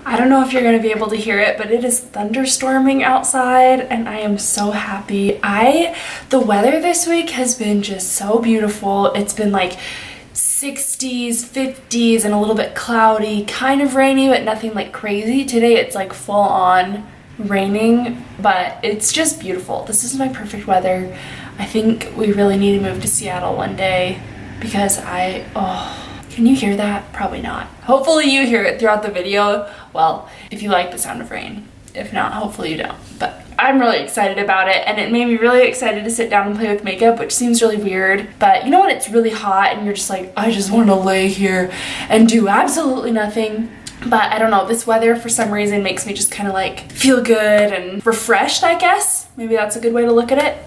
I don't know if you're gonna be able to hear it, but it is thunderstorming outside and I am so happy. The weather this week has been just so beautiful. It's been like 60s, 50s, and a little bit cloudy, kind of rainy, but nothing like crazy. Today it's like full on raining, but it's just beautiful. This is my perfect weather. I think we really need to move to Seattle one day because can you hear that? Probably not. Hopefully you hear it throughout the video. Well, if you like the sound of rain. If not, hopefully you don't. But I'm really excited about it, and it made me really excited to sit down and play with makeup, which seems really weird. But you know when it's really hot and you're just like, I just want to lay here and do absolutely nothing. But I don't know, this weather for some reason makes me just kind of like feel good and refreshed, I guess. Maybe that's a good way to look at it.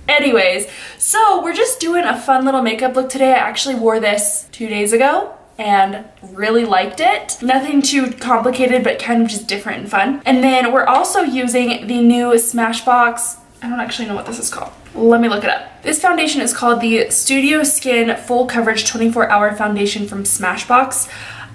Anyways, so we're just doing a fun little makeup look today. I actually wore this 2 days ago and really liked it. Nothing too complicated, but kind of just different and fun. And then we're also using the new Smashbox. I don't actually know what this is called. Let me look it up. This foundation is called the Studio Skin Full Coverage 24-Hour Foundation from Smashbox.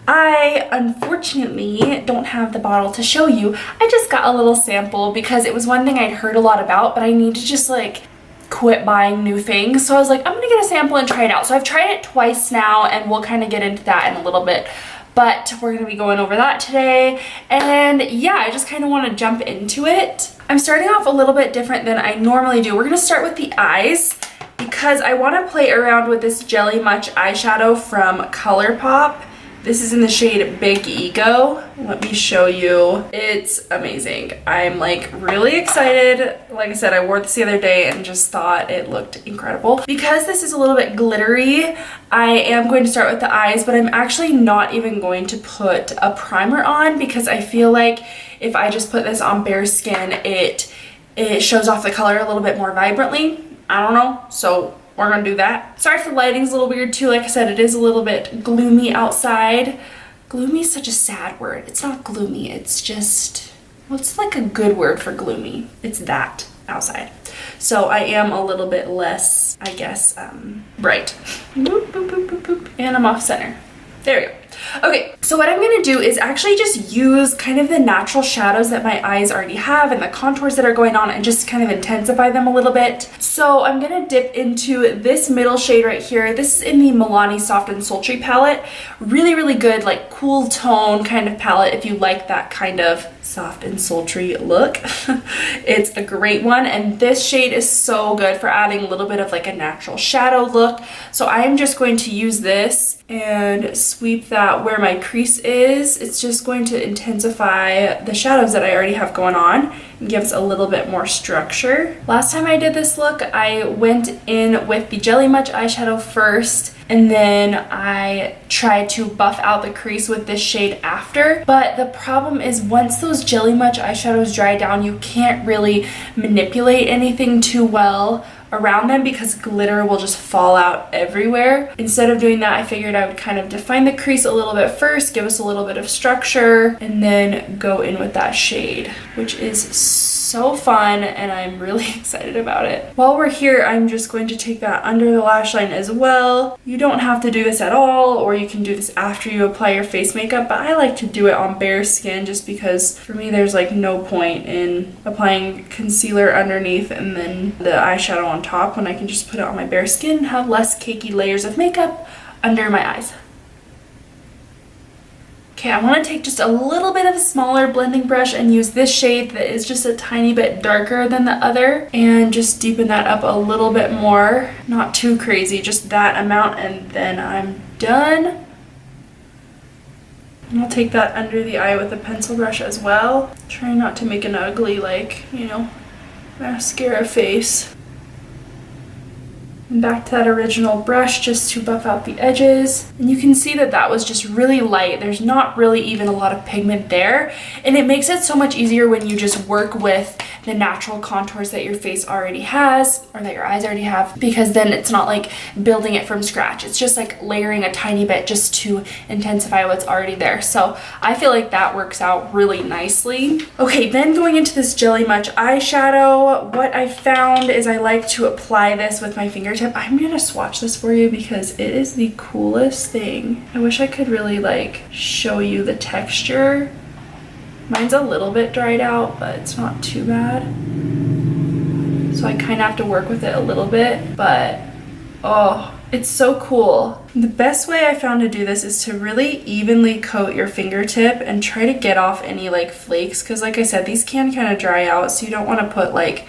I unfortunately don't have the bottle to show you. I just got a little sample because it was one thing I'd heard a lot about, but I need to just like quit buying new things. So I was like, I'm gonna get a sample and try it out. So I've tried it twice now, and we'll kind of get into that in a little bit. But we're gonna be going over that today. And yeah, I just kind of want to jump into it. I'm starting off a little bit different than I normally do. We're gonna start with the eyes because I want to play around with this Jelly Much eyeshadow from ColourPop. This is in the shade Big Ego. Let me show you. It's amazing. I'm like really excited. Like I said, I wore this the other day and just thought it looked incredible. Because this is a little bit glittery, I am going to start with the eyes, but I'm actually not even going to put a primer on because I feel like if I just put this on bare skin, it shows off the color a little bit more vibrantly. I don't know, so we're gonna do that. Sorry if the lighting's a little weird too. Like I said, it is a little bit gloomy outside. Gloomy is such a sad word. It's not gloomy, it's just, what's like a good word for gloomy? It's that outside. So I am a little bit less, I guess, bright. Boop, boop, boop, boop, boop. And I'm off center. There we go. Okay, so what I'm gonna do is actually just use kind of the natural shadows that my eyes already have and the contours that are going on and just kind of intensify them a little bit. So I'm gonna dip into this middle shade right here. This is in the Milani Soft and Sultry palette. Really, really good, like cool tone kind of palette if you like that kind of soft and sultry look. It's a great one, and this shade is so good for adding a little bit of like a natural shadow look. So I'm just going to use this and sweep that where my crease is. It's just going to intensify the shadows that I already have going on and gives a little bit more structure. Last time I did this look, I went in with the Jelly Much eyeshadow first, and then I tried to buff out the crease with this shade after. But the problem is once those Jelly Much eyeshadows dry down, you can't really manipulate anything too well around them because glitter will just fall out everywhere. Instead of doing that, I figured I would kind of define the crease a little bit first, give us a little bit of structure, and then go in with that shade, which is so fun, and I'm really excited about it. While we're here, I'm just going to take that under the lash line as well. You don't have to do this at all, or you can do this after you apply your face makeup, but I like to do it on bare skin just because for me there's like no point in applying concealer underneath and then the eyeshadow on top when I can just put it on my bare skin and have less cakey layers of makeup under my eyes. Okay, I want to take just a little bit of a smaller blending brush and use this shade that is just a tiny bit darker than the other and just deepen that up a little bit more. Not too crazy, just that amount, and then I'm done. And I'll take that under the eye with a pencil brush as well. Try not to make an ugly, like, you know, mascara face. And back to that original brush just to buff out the edges. And you can see that that was just really light. There's not really even a lot of pigment there. And it makes it so much easier when you just work with the natural contours that your face already has, or that your eyes already have, because then it's not like building it from scratch. It's just like layering a tiny bit just to intensify what's already there. So I feel like that works out really nicely. Okay, then going into this Jelly Much eyeshadow, what I found is I like to apply this with my fingertip. I'm gonna swatch this for you because it is the coolest thing. I wish I could really like show you the texture. Mine's a little bit dried out, but it's not too bad. So I kind of have to work with it a little bit, but oh, it's so cool. The best way I found to do this is to really evenly coat your fingertip and try to get off any like flakes, because like I said, these can kind of dry out, so you don't want to put like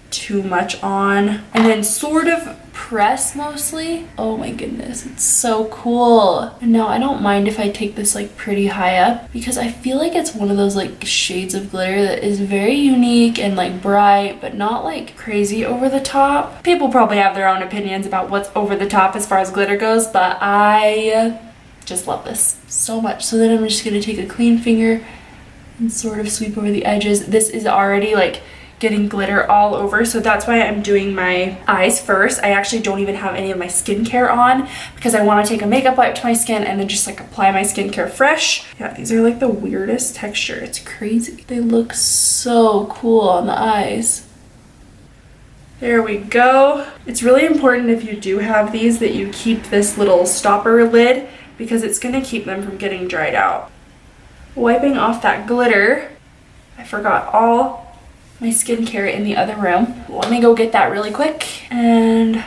too much on. And then sort of press mostly. Oh my goodness, it's so cool. And now I don't mind if I take this like pretty high up, because I feel like it's one of those like shades of glitter that is very unique and like bright, but not like crazy over the top. People probably have their own opinions about what's over the top as far as glitter goes, but I just love this so much. So then I'm just gonna take a clean finger and sort of sweep over the edges. This is already like getting glitter all over, so that's why I'm doing my eyes first. I actually don't even have any of my skincare on, because I want to take a makeup wipe to my skin and then just like apply my skincare fresh. Yeah, these are like the weirdest texture. It's crazy. They look so cool on the eyes. There we go. It's really important if you do have these that you keep this little stopper lid, because it's going to keep them from getting dried out. Wiping off that glitter, I forgot all my skincare in the other room. Let me go get that really quick and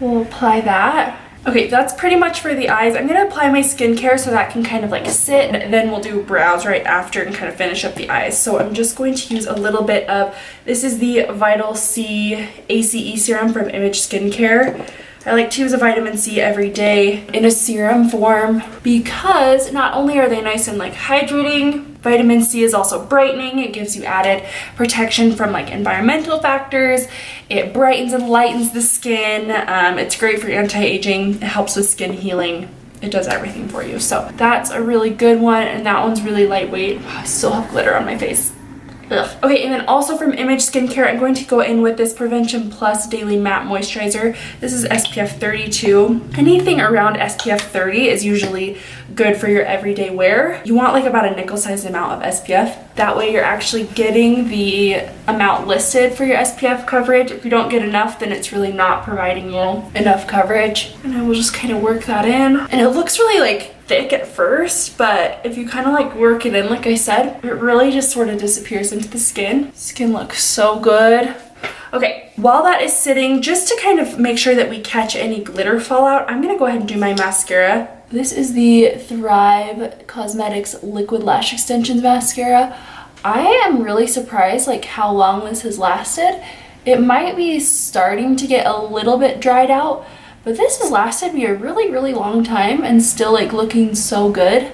we'll apply that. Okay, that's pretty much for the eyes. I'm gonna apply my skincare so that can kind of like sit, and then we'll do brows right after and kind of finish up the eyes. So I'm just going to use a little bit of, this is the Vital C ACE serum from Image Skincare. I like to use a vitamin C every day in a serum form, because not only are they nice and like hydrating, vitamin C is also brightening. It gives you added protection from like environmental factors. It brightens and lightens the skin. It's great for anti-aging. It helps with skin healing. It does everything for you. So that's a really good one, and that one's really lightweight. I still have glitter on my face. Ugh. Okay, and then also from Image Skincare, I'm going to go in with this Prevention Plus Daily Matte Moisturizer. This is SPF 32. Anything around SPF 30 is usually good for your everyday wear. You want like about a nickel-sized amount of SPF. That way you're actually getting the amount listed for your SPF coverage. If you don't get enough, then it's really not providing you enough coverage. And I will just kind of work that in. And it looks really like thick at first, but if you kind of like work it in, like I said, it really just sort of disappears into the skin. Skin looks so good. Okay, while that is sitting, just to kind of make sure that we catch any glitter fallout, I'm gonna go ahead and do my mascara. This is the Thrive Cosmetics Liquid Lash Extensions Mascara. I am really surprised like how long this has lasted. It might be starting to get a little bit dried out, but this has lasted me a really long time and still like looking so good.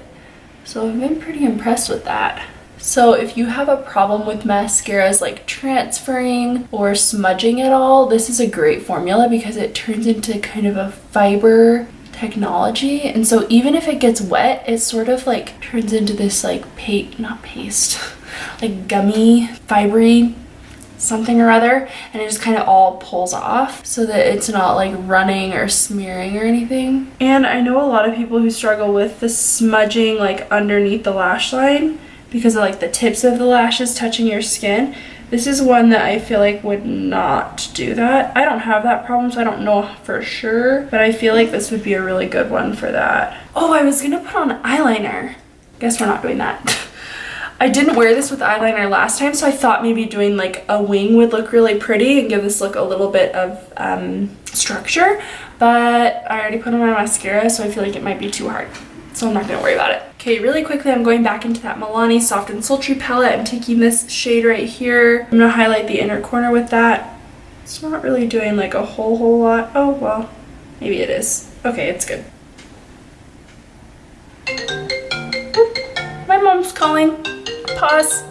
So I've been pretty impressed with that. So if you have a problem with mascaras like transferring or smudging at all, this is a great formula because it turns into kind of a fiber technology. And so even if it gets wet, it sort of like turns into this like not paste, like gummy, fibery something or other, and it just kind of all pulls off so that it's not like running or smearing or anything. And I know a lot of people who struggle with the smudging like underneath the lash line because of like the tips of the lashes touching your skin. This is one that I feel like would not do that. I don't have that problem, so I don't know for sure, but I feel like this would be a really good one for that. Oh, I was gonna put on eyeliner. Guess we're not doing that. I didn't wear this with eyeliner last time, so I thought maybe doing like a wing would look really pretty and give this look a little bit of structure, but I already put on my mascara, so I feel like it might be too hard. So I'm not gonna worry about it. Okay, really quickly, I'm going back into that Milani Soft and Sultry palette. I'm taking this shade right here. I'm gonna highlight the inner corner with that. It's not really doing like a whole lot. Oh, well, maybe it is. Okay, it's good. My mom's calling. Pause.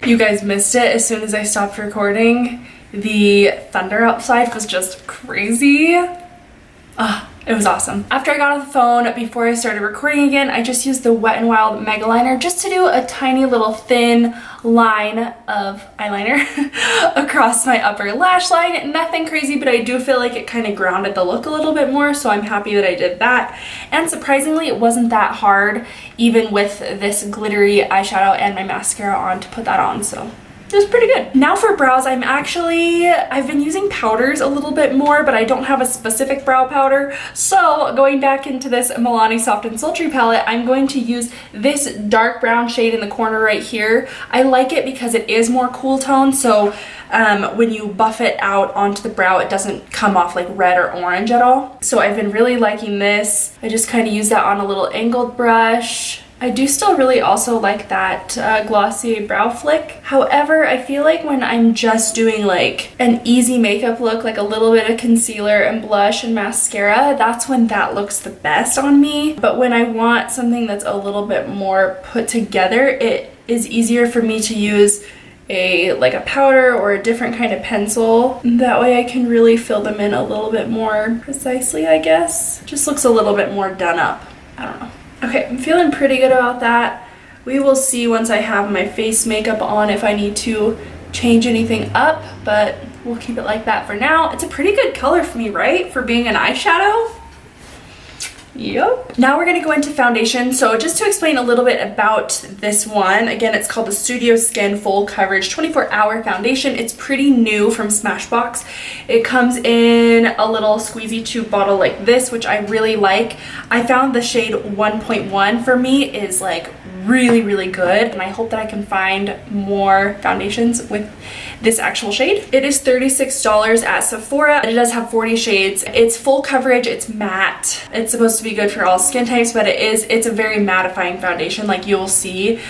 You guys missed it as soon as I stopped recording. The thunder outside was just crazy. It was awesome. After I got off the phone, before I started recording again, I just used the Wet n Wild Mega Liner just to do a tiny little thin line of eyeliner across my upper lash line. Nothing crazy, but I do feel like it kind of grounded the look a little bit more, so I'm happy that I did that. And surprisingly, it wasn't that hard, even with this glittery eyeshadow and my mascara on, to put that on, so it was pretty good. Now for brows, I've been using powders a little bit more, but I don't have a specific brow powder. So going back into this Milani Soft and Sultry palette, I'm going to use this dark brown shade in the corner right here. I like it because it is more cool tone, so when you buff it out onto the brow, it doesn't come off like red or orange at all. So I've been really liking this. I just kind of use that on a little angled brush. I do still really also like that Glossier Brow Flick. However, I feel like when I'm just doing like an easy makeup look, like a little bit of concealer and blush and mascara, that's when that looks the best on me. But when I want something that's a little bit more put together, it is easier for me to use a powder or a different kind of pencil. That way I can really fill them in a little bit more precisely, I guess. Just looks a little bit more done up. I don't know. Okay, I'm feeling pretty good about that. We will see once I have my face makeup on if I need to change anything up, but we'll keep it like that for now. It's a pretty good color for me, right? For being an eyeshadow? Yep. Now we're gonna go into foundation. So just to explain a little bit about this one, again, it's called the Studio Skin Full Coverage 24-Hour Foundation. It's pretty new from Smashbox. It comes in a little squeezy tube bottle like this, which I really like. I found the shade 1.1 for me is like really good, and I hope that I can find more foundations with this actual shade. It is $36 at Sephora. It does have 40 shades. It's full coverage, it's matte. It's supposed to be good for all skin types, but it's a very mattifying foundation, like you'll see,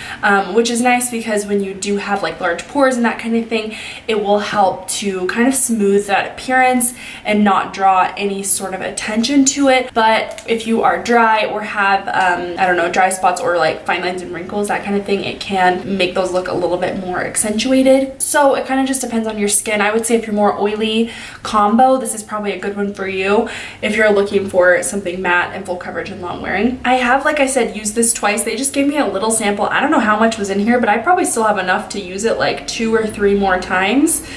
which is nice because when you do have like large pores and that kind of thing, it will help to kind of smooth that appearance and not draw any sort of attention to it. But if you are dry or have, I don't know, dry spots or like fine lines and wrinkles, that kind of thing, it can make those look a little bit more accentuated. So it kind of just depends on your skin. I would say if you're more oily combo, this is probably a good one for you if you're looking for something matte and full coverage and long wearing. I have, like I said, used this twice. They just gave me a little sample. I don't know how much was in here, but I probably still have enough to use it like 2 or 3 more times.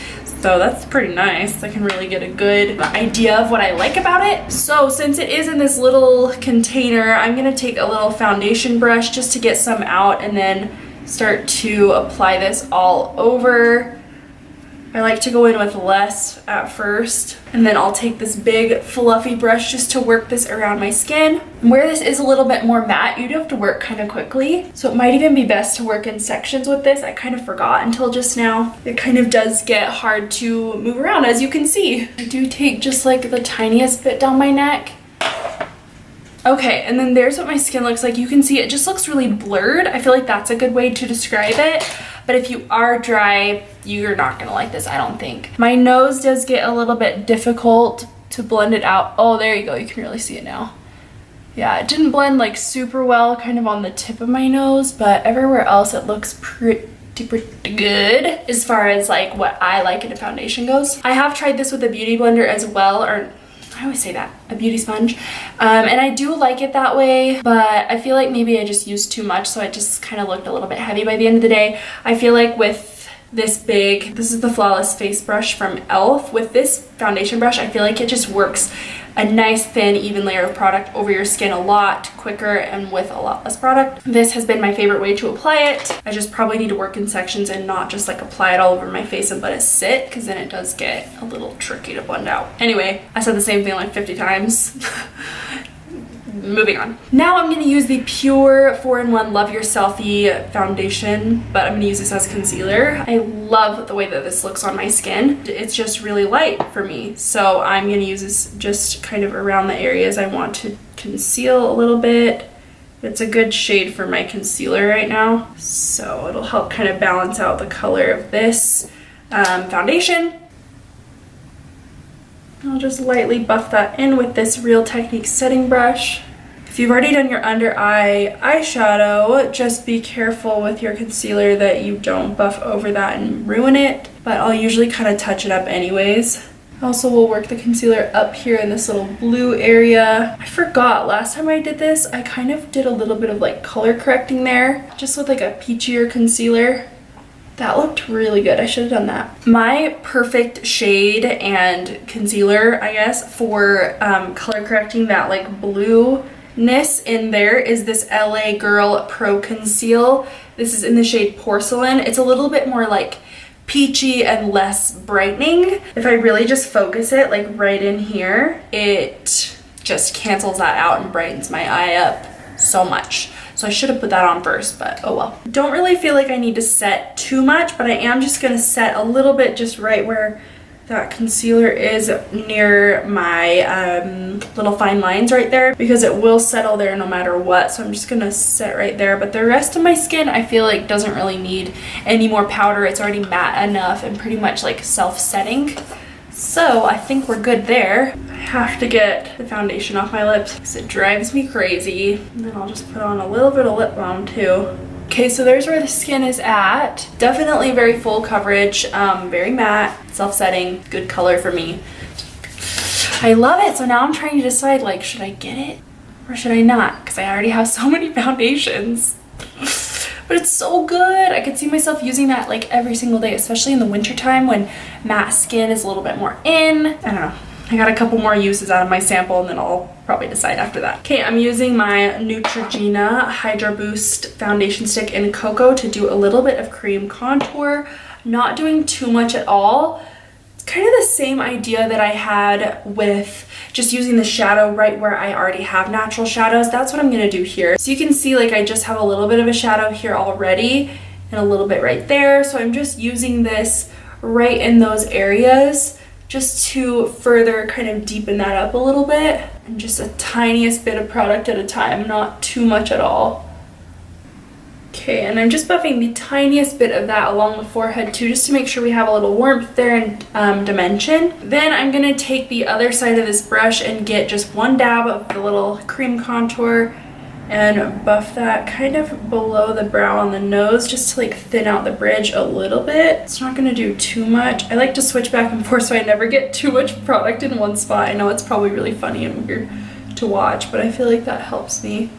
So that's pretty nice. I can really get a good idea of what I like about it. So since it is in this little container, I'm gonna take a little foundation brush just to get some out and then start to apply this all over. I like to go in with less at first, and then I'll take this big fluffy brush just to work this around my skin. Where this is a little bit more matte, you do have to work kind of quickly, so it might even be best to work in sections with this. I kind of forgot until just now. It kind of does get hard to move around, as you can see. I do take just like the tiniest bit down my neck. Okay, and then there's what my skin looks like. You can see it just looks really blurred. I feel like that's a good way to describe it. But if you are dry, you're not gonna like this, I don't think. My nose does get a little bit difficult to blend it out. Oh, there you go, you can really see it now. Yeah, it didn't blend like super well kind of on the tip of my nose, but everywhere else it looks pretty good as far as like what I like in a foundation goes. I have tried this with a beauty blender as well, or I always say that, a beauty sponge, and I do like it that way, but I feel like maybe I just used too much, so it just kind of looked a little bit heavy by the end of the day. I feel like with this is the Flawless Face Brush from e.l.f. With this foundation brush, I feel like it just works a nice thin even layer of product over your skin a lot quicker and with a lot less product. This has been my favorite way to apply it. I just probably need to work in sections and not just like apply it all over my face and let it sit, because then it does get a little tricky to blend out. Anyway, I said the same thing like 50 times. Moving on. Now I'm going to use the Pure 4-in-1 Love Yourselfie foundation, but I'm going to use this as concealer. I love the way that this looks on my skin. It's just really light for me, so I'm going to use this just kind of around the areas I want to conceal a little bit. It's a good shade for my concealer right now, so it'll help kind of balance out the color of this foundation. I'll just lightly buff that in with this Real Techniques setting brush. If you've already done your under eye eyeshadow, just be careful with your concealer that you don't buff over that and ruin it, but I'll usually kind of touch it up anyways. Also, we'll work the concealer up here in this little blue area. I forgot, last time I did this, I kind of did a little bit of like color correcting there, just with like a peachier concealer. That looked really good. I should have done that. My perfect shade and concealer, I guess, for color correcting that like blueness in there is this LA Girl Pro Conceal. This is in the shade Porcelain. It's a little bit more like peachy and less brightening. If I really just focus it like right in here, it just cancels that out and brightens my eye up so much. So I should have put that on first, but oh well. Don't really feel like I need to set too much, but I am just gonna set a little bit just right where that concealer is near my little fine lines right there, because it will settle there no matter what. So I'm just gonna set right there. But the rest of my skin I feel like doesn't really need any more powder. It's already matte enough and pretty much like self-setting. So I think we're good there. I have to get the foundation off my lips because it drives me crazy. And then I'll just put on a little bit of lip balm too. Okay, so there's where the skin is at. Definitely very full coverage, very matte, self-setting, good color for me. I love it. So now I'm trying to decide, like, should I get it or should I not? Because I already have so many foundations. But it's so good. I could see myself using that like every single day, especially in the wintertime when matte skin is a little bit more in. I don't know. I got a couple more uses out of my sample and then I'll probably decide after that. Okay, I'm using my Neutrogena Hydra Boost foundation stick in Cocoa to do a little bit of cream contour. Not doing too much at all. It's kind of the same idea that I had with just using the shadow right where I already have natural shadows. That's what I'm gonna do here. So you can see like I just have a little bit of a shadow here already and a little bit right there. So I'm just using this right in those areas just to further kind of deepen that up a little bit, and just a tiniest bit of product at a time, not too much at all. Okay, and I'm just buffing the tiniest bit of that along the forehead too, just to make sure we have a little warmth there and dimension. Then I'm gonna take the other side of this brush and get just one dab of the little cream contour and buff that kind of below the brow on the nose, just to like thin out the bridge a little bit. It's not gonna do too much. I like to switch back and forth so I never get too much product in one spot. I know it's probably really funny and weird to watch, but I feel like that helps me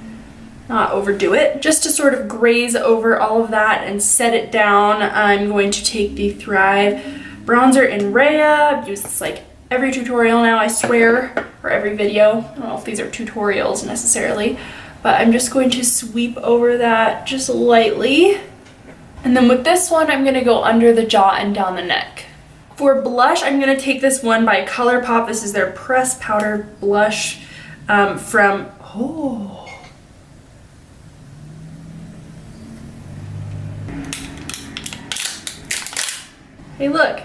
not overdo it. Just to sort of graze over all of that and set it down, I'm going to take the Thrive bronzer in Rhea. I've used this like every tutorial now, I swear, or every video. I don't know if these are tutorials necessarily, but I'm just going to sweep over that just lightly. And then with this one, I'm gonna go under the jaw and down the neck. For blush, I'm gonna take this one by ColourPop. This is their pressed powder blush from, oh. Hey, look.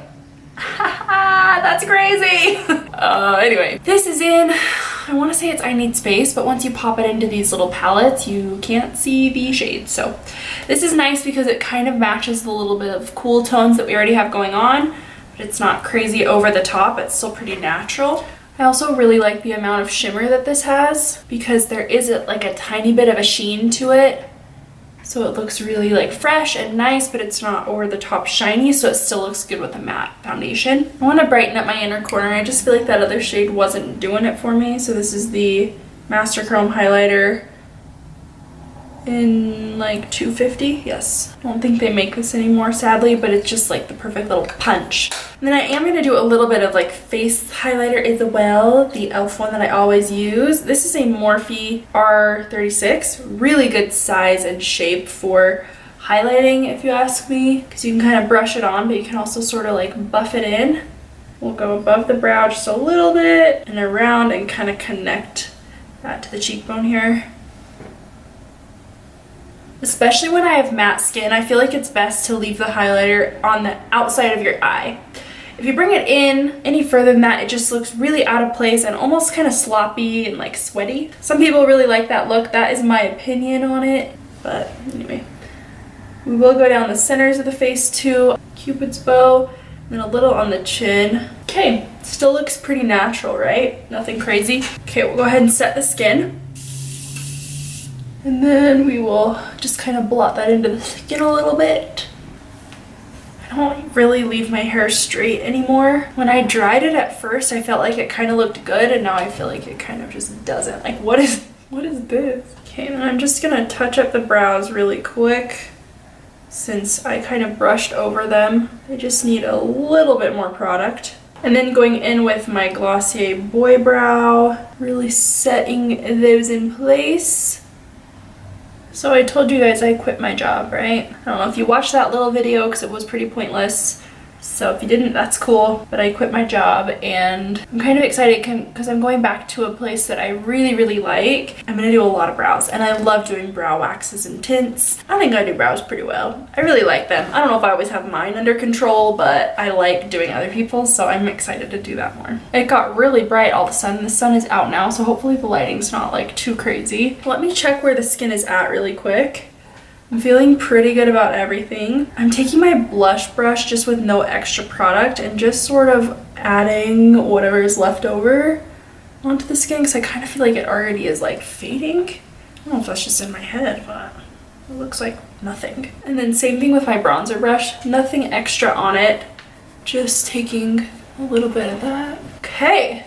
That's crazy. Anyway, this is in, I want to say it's I Need Space, but once you pop it into these little palettes, you can't see the shades. So this is nice because it kind of matches the little bit of cool tones that we already have going on, but it's not crazy over the top. It's still pretty natural. I also really like the amount of shimmer that this has because there is like a tiny bit of a sheen to it. So it looks really like fresh and nice, but it's not over the top shiny, so it still looks good with a matte foundation. I want to brighten up my inner corner. I just feel like that other shade wasn't doing it for me. So this is the Master Chrome highlighter in like 250. Yes, I don't think they make this anymore, sadly, but it's just like the perfect little punch. And then I am going to do a little bit of like face highlighter as well, the e.l.f. one that I always use. This is a Morphe R36, really good size and shape for highlighting if you ask me, because you can kind of brush it on, but you can also sort of like buff it in. We'll go above the brow just a little bit and around and kind of connect that to the cheekbone here. Especially when I have matte skin, I feel like it's best to leave the highlighter on the outside of your eye. If you bring it in any further than that, it just looks really out of place and almost kind of sloppy and like sweaty. Some people really like that look. That is my opinion on it. But anyway, we will go down the centers of the face too. Cupid's bow, and then a little on the chin. Okay, still looks pretty natural, right? Nothing crazy. Okay, we'll go ahead and set the skin. And then we will just kind of blot that into the skin a little bit. I don't really leave my hair straight anymore. When I dried it at first, I felt like it kind of looked good, and now I feel like it kind of just doesn't. Like, what is this? Okay, then I'm just gonna touch up the brows really quick since I kind of brushed over them. They just need a little bit more product. And then going in with my Glossier Boy Brow, really setting those in place. So I told you guys I quit my job, right? I don't know if you watched that little video because it was pretty pointless, So if you didn't, that's cool, but I quit my job and I'm kind of excited because I'm going back to a place that I really, really like. I'm gonna do a lot of brows and I love doing brow waxes and tints. I think I do brows pretty well. I really like them. I don't know if I always have mine under control, but I like doing other people's, so I'm excited to do that more. It got really bright all of a sudden. The sun is out now, so hopefully the lighting's not like too crazy. Let me check where the skin is at really quick. I'm feeling pretty good about everything. I'm taking my blush brush just with no extra product and just sort of adding whatever is left over onto the skin because I kind of feel like it already is like fading. I don't know if that's just in my head, but it looks like nothing. And then same thing with my bronzer brush, nothing extra on it, just taking a little bit of that. Okay.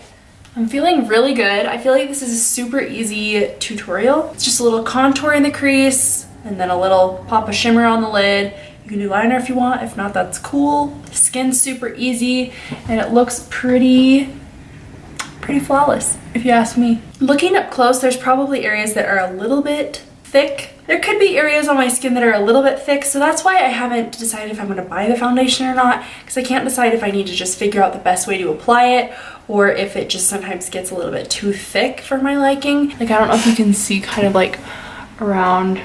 I'm feeling really good. I feel like this is a super easy tutorial. It's just a little contour in the crease, and then a little pop of shimmer on the lid. You can do liner if you want, if not, that's cool. The skin's super easy and it looks pretty flawless, if you ask me. Looking up close, there's probably areas that are a little bit thick. There could be areas on my skin that are a little bit thick, so that's why I haven't decided if I'm gonna buy the foundation or not, because I can't decide if I need to just figure out the best way to apply it or if it just sometimes gets a little bit too thick for my liking. Like, I don't know if you can see kind of like around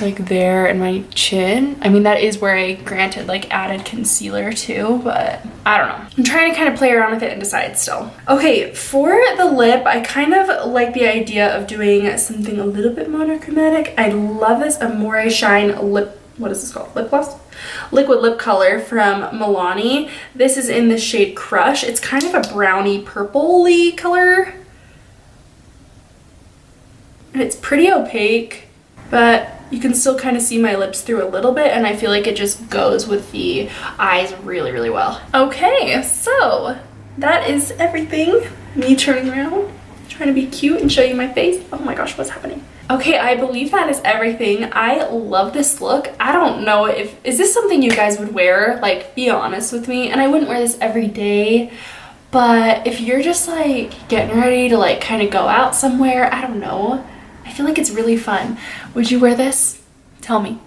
like there in my chin. I mean, that is where I granted like added concealer too, but I don't know. I'm trying to kind of play around with it and decide still. Okay, for the lip, I kind of like the idea of doing something a little bit monochromatic. I love this Amore Shine lip, what is this called? Lip gloss? Liquid lip color from Milani. This is in the shade Crush. It's kind of a brownie purple-y color. And it's pretty opaque, but you can still kind of see my lips through a little bit, and I feel like it just goes with the eyes really, really well. Okay, so that is everything. Me turning around, trying to be cute and show you my face. Oh my gosh, what's happening? Okay, I believe that is everything. I love this look. I don't know is this something you guys would wear? Like, be honest with me. And I wouldn't wear this every day, but if you're just like getting ready to like kind of go out somewhere, I don't know. I feel like it's really fun. Would you wear this? Tell me.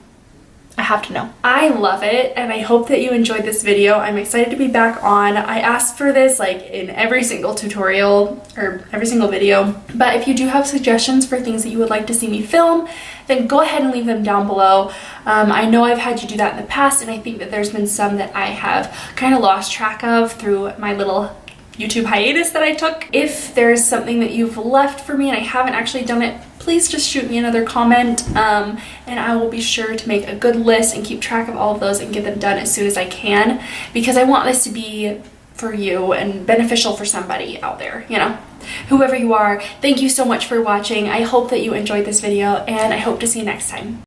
I have to know. I love it, and I hope that you enjoyed this video. I'm excited to be back on. I asked for this like in every single tutorial or every single video, but if you do have suggestions for things that you would like to see me film, then go ahead and leave them down below. I know I've had you do that in the past, and I think that there's been some that I have kind of lost track of through my little YouTube hiatus that I took. If there's something that you've left for me and I haven't actually done it, please just shoot me another comment, and I will be sure to make a good list and keep track of all of those and get them done as soon as I can, because I want this to be for you and beneficial for somebody out there, you know. Whoever you are, thank you so much for watching. I hope that you enjoyed this video, and I hope to see you next time.